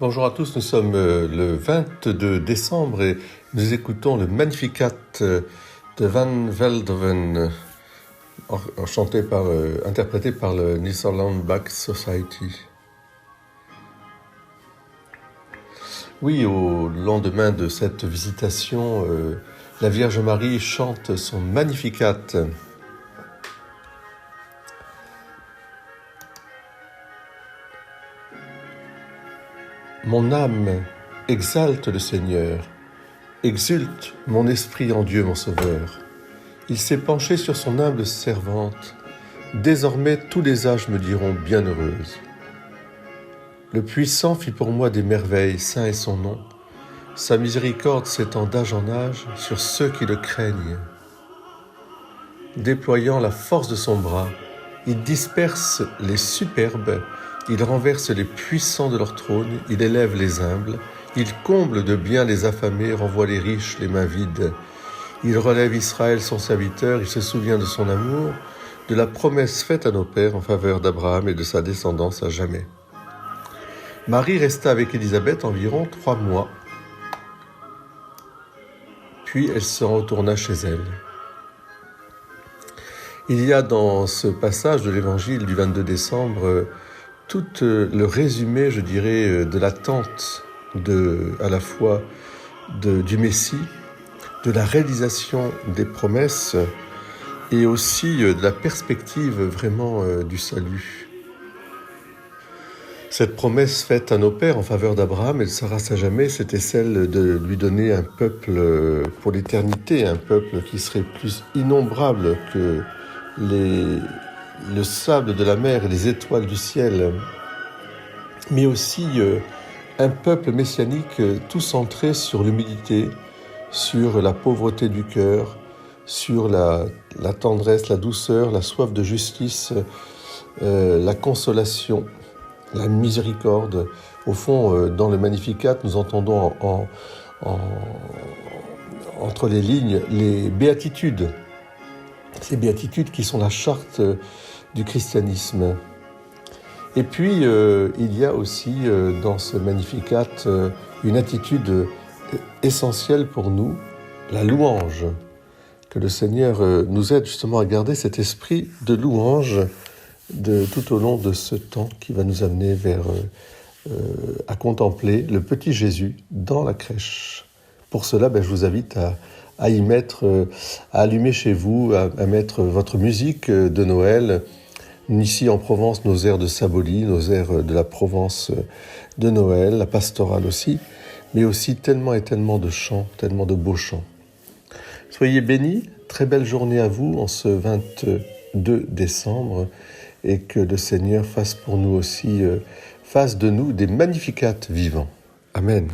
Bonjour à tous, nous sommes le 22 décembre et nous écoutons le Magnificat de Van Veldhoven, interprété par le Netherlands Bach Society. Oui, au lendemain de cette visitation, la Vierge Marie chante son Magnificat. Mon âme exalte le Seigneur, exulte mon esprit en Dieu mon Sauveur. Il s'est penché sur son humble servante, désormais tous les âges me diront bienheureuse. Le Puissant fit pour moi des merveilles, saint est son nom, sa miséricorde s'étend d'âge en âge sur ceux qui le craignent. Déployant la force de son bras, il disperse les superbes, il renverse les puissants de leur trône, il élève les humbles, il comble de bien les affamés, renvoie les riches les mains vides. Il relève Israël son serviteur, il se souvient de son amour, de la promesse faite à nos pères en faveur d'Abraham et de sa descendance à jamais. Marie resta avec Élisabeth environ 3 mois, puis elle se retourna chez elle. Il y a dans ce passage de l'évangile du 22 décembre tout le résumé, je dirais, de l'attente à la fois du Messie, de la réalisation des promesses et aussi de la perspective vraiment du salut. Cette promesse faite à nos pères en faveur d'Abraham et de Sarah à jamais, c'était celle de lui donner un peuple pour l'éternité, un peuple qui serait plus innombrable que le sable de la mer et les étoiles du ciel, mais aussi un peuple messianique tout centré sur l'humilité, sur la pauvreté du cœur, sur la tendresse, la douceur, la soif de justice, la consolation, la miséricorde. Au fond, dans le Magnificat, nous entendons entre les lignes les béatitudes. Ces béatitudes qui sont la charte du christianisme. Et puis, il y a aussi dans ce Magnificat une attitude essentielle pour nous, la louange. Que le Seigneur nous aide justement à garder cet esprit de louange tout au long de ce temps qui va nous amener à contempler le petit Jésus dans la crèche. Pour cela, je vous invite à y mettre, à allumer chez vous, à mettre votre musique de Noël. Ici en Provence, nos airs de Saboli, nos airs de la Provence de Noël, la pastorale aussi, mais aussi tellement et tellement de chants, tellement de beaux chants. Soyez bénis, très belle journée à vous en ce 22 décembre et que le Seigneur fasse pour nous aussi, fasse de nous des Magnificats vivants. Amen.